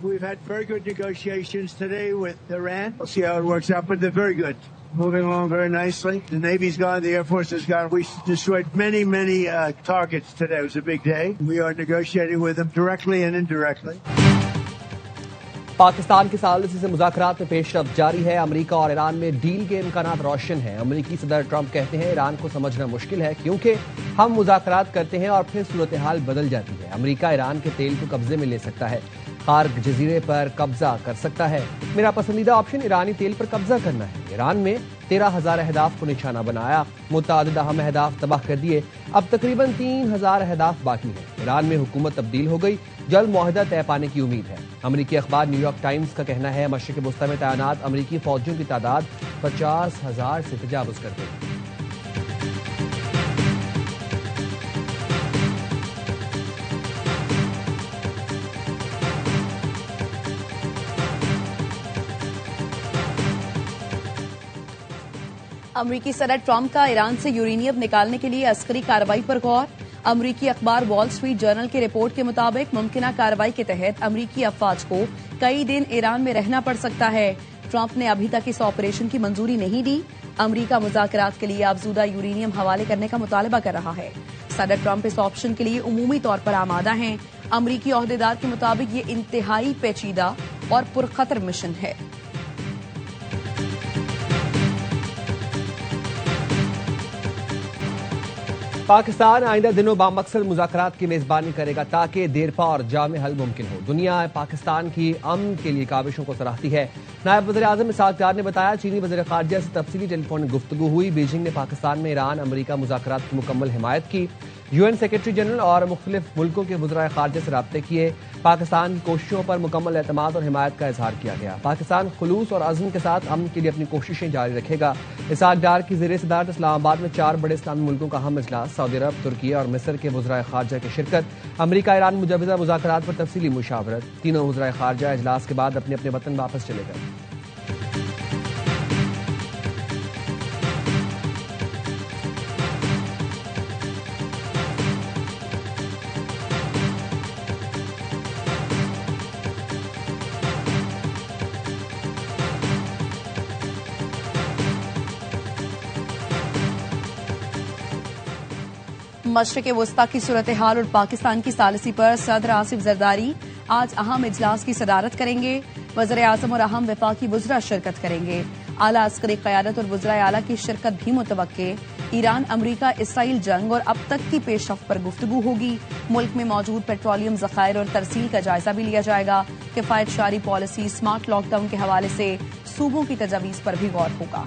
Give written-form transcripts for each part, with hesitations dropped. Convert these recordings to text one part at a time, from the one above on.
We've had very good negotiations today with Iran. We'll see how it works out, but they're very good. Moving along very nicely. The Navy's gone, the Air Force has gone. We destroyed many targets today. It was a big day. We are negotiating with them directly and indirectly. Pakistan के सालिसी से मुज़ाकरात में पेशरफ जारी है। America और Iran में deal के इम्कानात रोशन हैं। अमेरिकी सदर ट्रंप कहते हैं ईरान को समझना मुश्किल है क्योंकि हम मुज़ाकरात करते हैं और फिर सूरत हाल बदल जाती है। अमेरिका ईरान के तेल को कब्जे में ले सकता है, खार्ग जजीरे पर कब्जा कर सकता है। मेरा पसंदीदा ऑप्शन ईरानी तेल पर कब्जा करना है। ईरान में 13,000 अहदाफ को निशाना बनाया, मुतअद्दिद अहम अहदाफ तबाह कर दिए, अब तकरीबन 3,000 अहदाफ बाकी हैं। ईरान में हुकूमत तब्दील हो गई, जल्द मुआहदा तय पाने की उम्मीद है। अमेरिकी अखबार न्यूयॉर्क टाइम्स का कहना है मशरिक वस्ता में तैनात अमेरिकी फौजियों की तादाद 50,000 से तजावुज कर गई। अमरीकी सदर ट्रंप का ईरान से यूरेनियम निकालने के लिए अस्करी कार्रवाई पर गौर। अमरीकी अखबार वॉल स्ट्रीट जर्नल की रिपोर्ट के मुताबिक मुमकिना कार्रवाई के तहत अमरीकी अफवाज को कई दिन ईरान में रहना पड़ सकता है। ट्रंप ने अभी तक इस ऑपरेशन की मंजूरी नहीं दी। अमरीका मुज़ाकरात के लिए अफजूदा यूरेनियम हवाले करने का मुतालबा कर रहा है। सदर ट्रंप इस ऑप्शन के लिए उमूमी तौर पर आमादा हैं। अमरीकी ओहदेदार के मुताबिक ये इंतहाई पेचीदा और पुरखतर मिशन है। पाकिस्तान आइंदा दिनों बामकसद मुज़ाकरात की मेजबानी करेगा ताकि देरपा और जामे हल मुमकिन हो। दुनिया पाकिस्तान की अमन के लिए काविशों को सराहती है। नायब वज़ीर आज़म इसहाक़ डार ने बताया चीनी वज़ीर ख़ारिजा से तफसीली टेलीफोन गुफ्तगू हुई। बीजिंग ने पाकिस्तान में ईरान अमरीका मुज़ाकरात की मुकम्मल हिमायत की। यूएन सेक्रेटरी जनरल और मुख्तलिफ मुल्कों के वज़राए ख़ारिजा से राब्ते किए। पाकिस्तान की कोशिशों पर मुकम्मल एतमाद और हिमायत का इजहार किया गया। पाकिस्तान खुलूस और अज़्म के साथ अमन के लिए अपनी कोशिशें जारी रखेगा। इसहाक़ डार की ज़ेर सदारत इस्लामाबाद में 4 बड़े इस्लामी मुल्कों का अहम इजलास, सऊदी अरब, तुर्की और मिस्र के वज़राए ख़ारिजा की शिरकत। अमरीका ईरान मुजवज़ा मुज़ाकरात पर तफसीली मुशावरत। तीनों वज़राए ख़ारिजा इजलास के बाद अपने अपने वतन वापस चले गए। मशरिक वस्ता की सूरत हाल और पाकिस्तान की सालिसी पर सदर आसिफ जरदारी आज अहम इजलास की सदारत करेंगे। वज़ीर आज़म और अहम वफाकी वज़रा शिरकत करेंगे। आला अस्करी क़यादत और वज़राए आला की शिरकत भी मुतवक्के। ईरान अमरीका इसराइल जंग और अब तक की पेशरफ्त पर गुफ्तगू होगी। मुल्क में मौजूद पेट्रोलियम ज़खायर और तरसील का जायजा भी लिया जाएगा। किफायत शारी पॉलिसी, स्मार्ट लॉकडाउन के हवाले से सूबों की तजावीज़ पर भी गौर होगा।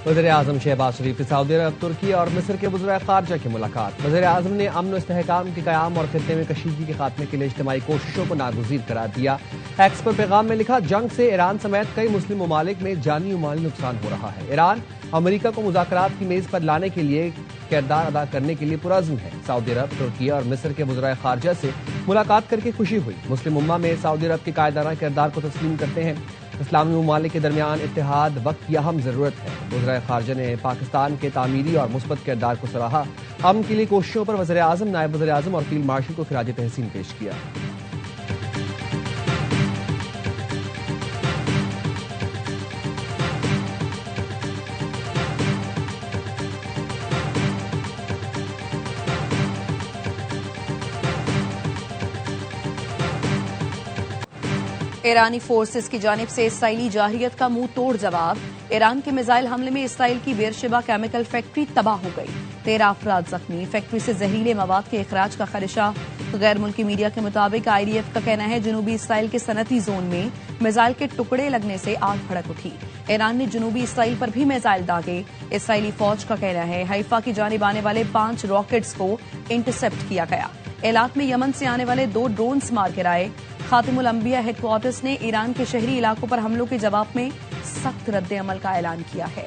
वज़ीर आज़म शहबाज शरीफ की सऊदी अरब, तुर्की और मिस्र के वज़राए ख़ारिजा की मुलाकात। वज़ीर आज़म ने अमन और इस्तेहकाम के क़याम और खित्ते में कशीदगी के खात्मे के लिए इज्तिमाई कोशिशों को नागुज़ीर करार दिया। एक्स पर पैगाम में लिखा जंग से ईरान समेत कई मुस्लिम ममालिक में जानी और माली नुकसान हो रहा है। ईरान अमरीका को मुज़ाकरात की मेज़ पर लाने के लिए किरदार अदा करने के लिए पुरअज़्म है। सऊदी अरब, तुर्की और मिस्र के वज़राए ख़ारिजा से मुलाकात करके खुशी हुई। मुस्लिम उम्मा में सऊदी अरब के कायदाना किरदार को तस्लीम करते हैं। इस्लामी ममालिक के दरमियान इत्तेहाद वक्त की अहम जरूरत है। वज़राए ख़ारिजा ने पाकिस्तान के तामीरी और मुस्बत किरदार को सराहा। अमन के लिए कोशिशों पर वज़ीर आज़म, नायब वज़ीर आज़म और फील्ड मार्शल को खिराज तहसीन पेश किया। ईरानी फोर्सेस की जानिब से इसराइली जाहिरियत का मुंह तोड़ जवाब। ईरान के मिसाइल हमले में इसराइल की बेरशेबा केमिकल फैक्ट्री तबाह हो गई, 13 अफराद जख्मी। फैक्ट्री से जहरीले मवाद के अखराज का खदशा। गैर मुल्की मीडिया के मुताबिक IDF का कहना है जनूबी इसराइल के सनती जोन में मिसाइल के टुकड़े लगने से आग भड़क उठी। ईरान ने जनूबी इसराइल पर भी मिसाइल दागे। इसराइली फौज का कहना है हैफा की जानिब आने वाले 5 रॉकेट्स को इंटरसेप्ट किया गया। इलाक में यमन से आने वाले 2 ड्रोन्स मार गिराए। खातिमुल अंबिया हेडक्वार्टर्स ने ईरान के शहरी इलाकों पर हमलों के जवाब में सख्त रद्द अमल का ऐलान किया है।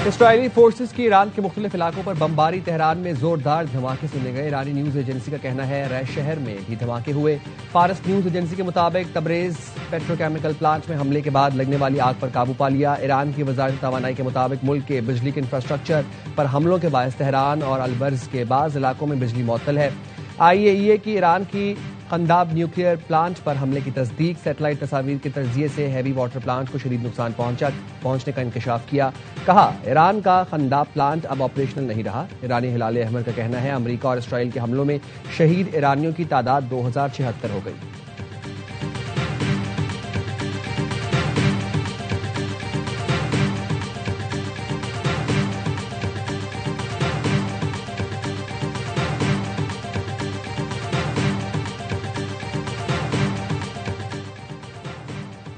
इसराइली फोर्सेस की ईरान के मुख्तलिफ इलाकों पर बमबारी। तेहरान में जोरदार धमाके सुने गए। ईरानी न्यूज एजेंसी का कहना है रह शहर में भी धमाके हुए। फारस न्यूज एजेंसी के मुताबिक तबरेज पेट्रोकेमिकल प्लांट में हमले के बाद लगने वाली आग पर काबू पा लिया। ईरान की वजारत तवानाई के मुताबिक मुल्क के बिजली के इंफ्रास्ट्रक्चर पर हमलों के बायस तेहरान और अलबर्ज के बाज़ इलाकों में बिजली मुअत्तल है। IAEA की ईरान की खंदाब न्यूक्लियर प्लांट पर हमले की तस्दीक। सैटेलाइट तस्वीर के तजिए से हैवी वाटर प्लांट को शदीद नुकसान पहुंचने का इंकशाफ किया। कहा ईरान का खंदाब प्लांट अब ऑपरेशनल नहीं रहा। ईरानी हिलाल अहमर का कहना है अमेरिका और इसराइल के हमलों में शहीद ईरानियों की तादाद 2076 हो गई।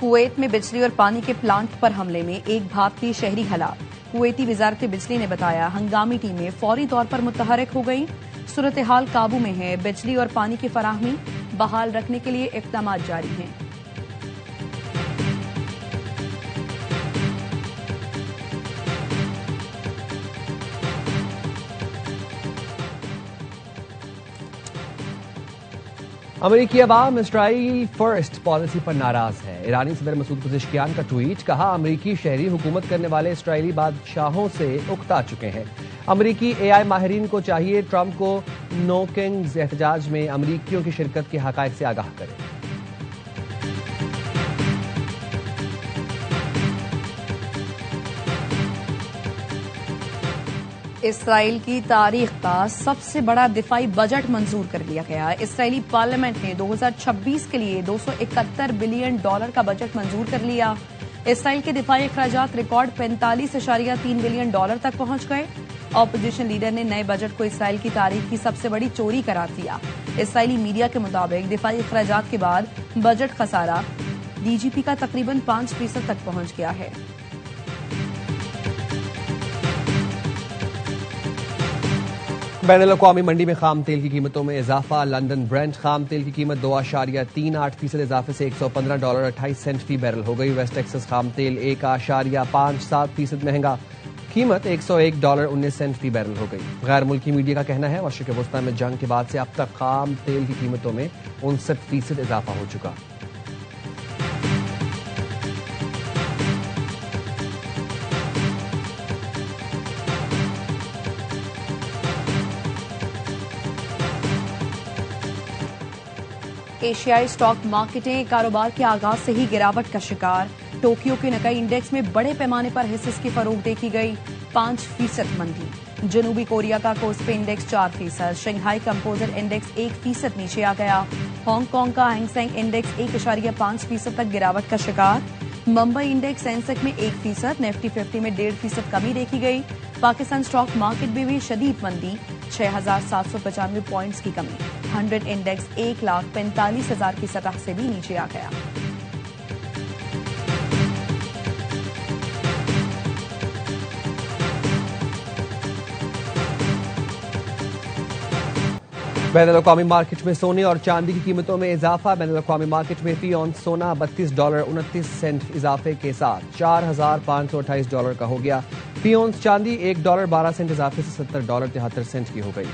कुवैत में बिजली और पानी के प्लांट पर हमले में एक भारतीय शहरी हलाक। कुवैती वजारत बिजली ने बताया हंगामी टीमें फौरी तौर पर मुतहरक हो गई। सूरत हाल काबू में है। बिजली और पानी की फराहमी बहाल रखने के लिए इक़दाम जारी हैं। अमेरिकी अवाम इसराइल फर्स्ट पॉलिसी पर नाराज है। ईरानी सदर मसूद पज़ेश्कियान का ट्वीट। कहा अमेरिकी शहरी हुकूमत करने वाले इसराइली बादशाहों से उकता चुके हैं। अमेरिकी AI माहिरीन को चाहिए ट्रंप को नो किंग्स एहतजाज में अमेरिकियों की शिरकत के हकायक से आगाह करें। इसराइल की तारीख का सबसे बड़ा दिफाई बजट मंजूर कर लिया गया। इसराइली पार्लियामेंट ने 2026 के लिए $271 बिलियन का बजट मंजूर कर लिया। इसराइल के दिफाई अखराजात रिकॉर्ड $45.3 बिलियन तक पहुंच गए। ऑपोजिशन लीडर ने नए बजट को इसराइल की तारीख की सबसे बड़ी चोरी करार दिया। इसराइली मीडिया के मुताबिक दिफाई अखराजात के बाद बजट खसारा DGP का तकरीबन 5% तक पहुंच गया है। बैनुल-अक़वामी मंडी में खाम तेल की कीमतों में इजाफा। लंदन ब्रेंट खाम तेल की कीमत 2.38% इजाफे से $115.28 फी बैरल हो गई। वेस्ट टेक्सास खाम तेल 1.57% महंगा, कीमत $101.19 फी बैरल हो गई। गैर मुल्की मीडिया का कहना है मशरिक़ वस्ता में जंग के बाद से अब तक खाम तेल की कीमतों में 59% इजाफा हो चुका। एशियाई स्टॉक मार्केटें कारोबार के आगाज से ही गिरावट का शिकार। टोक्यो के नकाई इंडेक्स में बड़े पैमाने पर हिस्सेस की फरोख देखी गई, 5% मंदी। जनूबी कोरिया का KOSPI index 4%। Shanghai composer index 1% नीचे आ गया। हांगकांग का हैंगसेंग इंडेक्स 1.5% तक गिरावट का शिकार। मुंबई इंडेक्स सेंसेक्स में 1%, निफ्टी 50 में 1.5% कमी देखी गई। पाकिस्तान स्टॉक मार्केट में भी शदीद मंदी, 6,795 पॉइंट्स की कमी। 100 इंडेक्स 1,45,000 की सतह से भी नीचे आ गया। बैनुल-अक़वामी मार्केट में सोने और चांदी की कीमतों में इजाफा। बैनुल-अक़वामी मार्केट में फी ऑन सोना $32.29 इजाफे के साथ $4,528 का हो गया। फी ऑन चांदी $1.12 इजाफे से $70.73 की हो गई।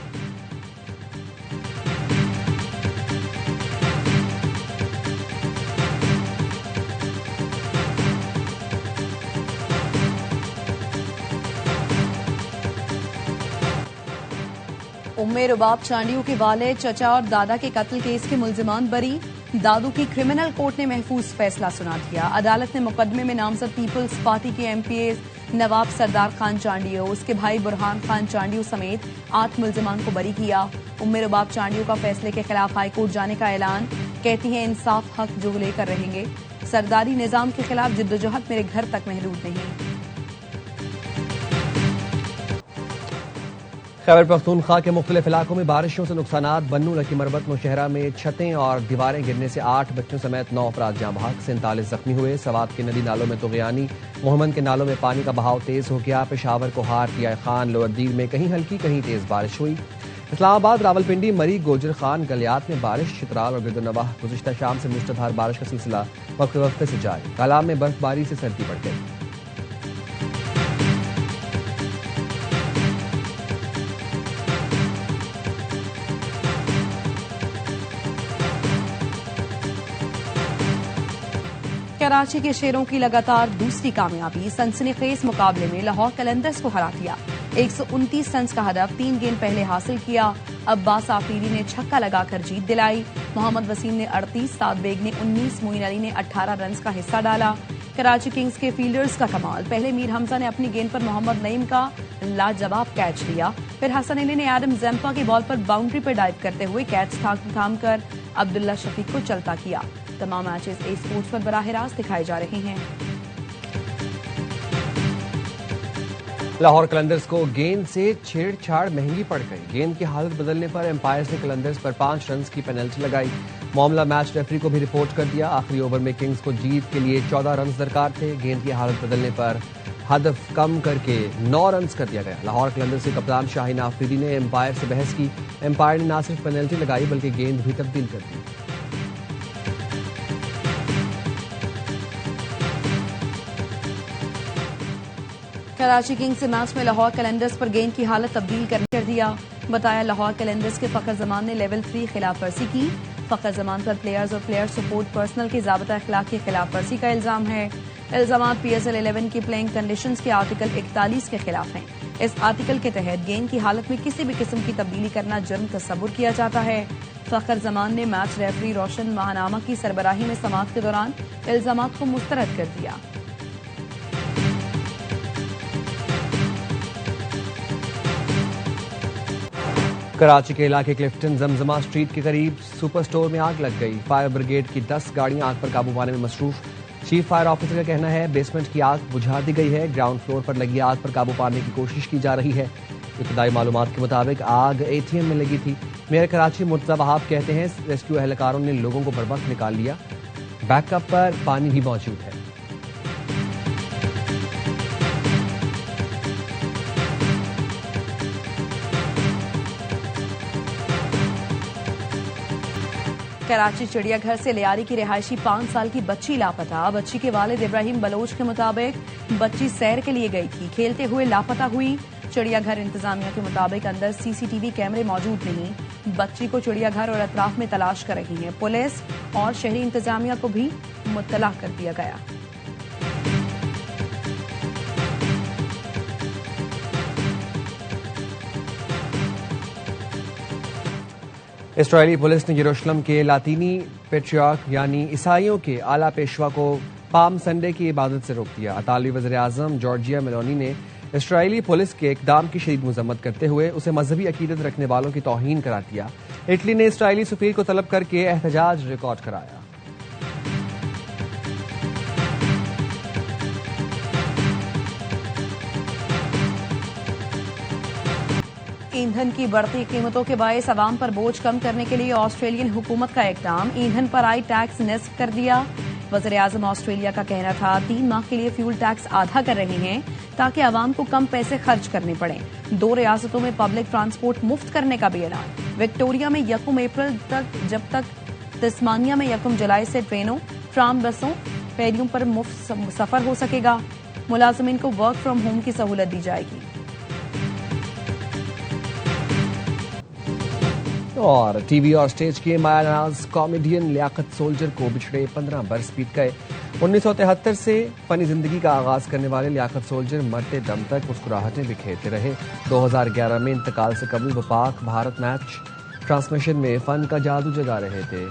उम्मे रुबाब चांडियों के वाले चचा और दादा के कत्ल केस के मुल्जिमान बरी। दादू की क्रिमिनल कोर्ट ने महफूज फैसला सुना दिया। अदालत ने मुकदमे में नामजद पीपल्स पार्टी के MPs नवाब सरदार खान चांडियो, उसके भाई बुरहान खान चांडियो समेत 8 मुल्जिमान को बरी किया। उम्मे रुबाब चांडियो का फैसले के खिलाफ हाईकोर्ट जाने का ऐलान। कहती हैं इंसाफ हक जो लेकर रहेंगे। सरदारी निजाम के खिलाफ जिद्दोजहद मेरे घर तक महदूद नहीं। खैबर पख्तूनख्वा के मुख्तलिफ इलाकों में बारिशों से नुकसानात। बन्नू लकी मरबत नौशहरा में छतें और दीवारें गिरने से 8 बच्चों समेत 9 अफराद जाँ बहक, 47 जख्मी हुए। सवात के नदी नालों में तुग़यानी, मोहम्मद के नालों में पानी का बहाव तेज हो गया। पेशावर को हार किया खान लोअरदीर में कहीं हल्की कहीं तेज बारिश हुई। इस्लामाबाद, रावलपिंडी, मरी, गोजर खान, गलियात में बारिश। चित्राल और गिरदोनवाह गुज़िश्ता शाम से मुश्तधार बारिश का सिलसिला वक्त से जारी। तालाब में बर्फबारी से सर्दी बढ़ गई। कराची के शेरों की लगातार दूसरी कामयाबी। सनसनीखेज मुकाबले में लाहौर कलंदर्स को हरा दिया। 129 रन का हदफ 3 गेंद पहले हासिल किया। अब्बास आफरीदी ने छक्का लगाकर जीत दिलाई। मोहम्मद वसीम ने 38, साद बेग ने 19, मोइन अली ने 18 रन का हिस्सा डाला। कराची किंग्स के फील्डर्स का कमाल। पहले मीर हमजा ने अपनी गेंद पर मोहम्मद नईम का लाजवाब कैच लिया, फिर हसन अली ने एडम जैम्पा की बॉल पर बाउंड्री पर डाइव करते हुए कैच थाम कर अब्दुल्ला शफीक को चलता किया। तमाम मैचेस ए स्पोर्ट्स पर बराह रास्त दिखाए जा रहे हैं। लाहौर कलंदर्स को गेंद से छेड़छाड़ महंगी पड़ गई। गेंद की हालत बदलने पर एम्पायर्स ने कलंदर्स पर 5 रन की पेनल्टी लगाई। मामला मैच रेफरी को भी रिपोर्ट कर दिया। आखिरी ओवर में किंग्स को जीत के लिए 14 रन दरकार थे। गेंद की हालत बदलने पर हदफ कम करके 9 रन कर दिया गया। लाहौर कलंदर्स के कप्तान शाहीन आफरीदी ने एम्पायर से बहस की। एम्पायर ने न सिर्फ पेनल्टी लगाई बल्कि गेंद भी तब्दील कर दी। कराची किंग्स से मैच में लाहौर कलंदर्स पर गेंद की हालत तब्दील कर दिया। बताया लाहौर कलंदर्स के फखर जमान ने लेवल 3 खिलाफ वर्जी की। फखर जमान पर प्लेयर्स और प्लेयर सपोर्ट पर्सनल के ज़ाब्ता अखलाक की खिलाफ वर्जी का इल्जाम है। इल्जामात PSL 11 की प्लेइंग कंडीशंस के आर्टिकल 41 के खिलाफ हैं। इस आर्टिकल के तहत गेंद की हालत में किसी भी किस्म की तब्दीली करना जुर्म तस्वुर किया जाता है। फखर जमान ने मैच रेफरी रोशन महानामा की सरबराही में समाअत के दौरान इल्जामात को मुस्तरद कर दिया। कराची के इलाके क्लिफ्टन जमजमा स्ट्रीट के करीब सुपर स्टोर में आग लग गई। फायर ब्रिगेड की 10 गाड़ियां आग पर काबू पाने में मसरूफ। चीफ फायर ऑफिसर का कहना है बेसमेंट की आग बुझा दी गई है। ग्राउंड फ्लोर पर लगी आग पर काबू पाने की कोशिश की जा रही है। इब्तदाई मालूमात के मुताबिक आग ATM में लगी थी। मेयर कराची मुर्तज़ा वहाब कहते हैं रेस्क्यू एहलकारों ने लोगों को बर्वक्त निकाल लिया। बैकअप पर पानी भी मौजूद है। कराची चिड़ियाघर से लियारी की रिहायशी 5 साल की बच्ची लापता। बच्ची के वालिद इब्राहिम बलोच के मुताबिक बच्ची सैर के लिए गई थी, खेलते हुए लापता हुई। चिड़ियाघर इंतजामिया के मुताबिक अंदर CCTV कैमरे मौजूद नहीं। बच्ची को चिड़ियाघर और अतराफ में तलाश कर रही है। पुलिस और शहरी इंतजामिया को भी मुत्तला कर दिया गया। इस्राएली पुलिस ने यरूशलेम के लातीनी पेट्रियार्क यानी ईसाइयों के आला पेशवा को पाम संडे की इबादत से रोक दिया। इतालवी वज़ीर-ए-आज़म जॉर्जिया मेलोनी ने इस्राएली पुलिस के इक़दाम की शदीद मज़म्मत करते हुए उसे मजहबी अकीदत रखने वालों की तौहीन करार दिया। इटली ने इस्राएली सफ़ीर को तलब करके एहतजाज रिकॉर्ड कराया। ईंधन की बढ़ती कीमतों के बायस अवाम पर बोझ कम करने के लिए ऑस्ट्रेलियन हुकूमत का इक़दाम। ईंधन पर आई टैक्स निस्फ कर दिया। वज़ीर-ए-आज़म ऑस्ट्रेलिया का कहना था 3 माह के लिए फ्यूल टैक्स आधा कर रहे हैं ताकि अवाम को कम पैसे खर्च करने पड़े। 2 रियासतों में पब्लिक ट्रांसपोर्ट मुफ्त करने का भी ऐलान। विक्टोरिया में 1 अप्रैल तक, जब तक तस्मानिया में 1 जुलाई से ट्रेनों, ट्राम, बसों, फेरियों पर मुफ्त सफर हो सकेगा। मुलाजिमीन को वर्क फ्रॉम होम की सहूलत दी जाएगी। और टीवी और स्टेज के मायानाज कॉमेडियन लियाकत सोल्जर को बिछड़े 15 बरस बीत गए। 1973 से फनी जिंदगी का आगाज करने वाले लियाकत सोल्जर मरते दम तक मुस्कुराहटें बिखेरते रहे। 2011 में इंतकाल से कबल वो पाक भारत मैच ट्रांसमिशन में फन का जादू जगा रहे थे।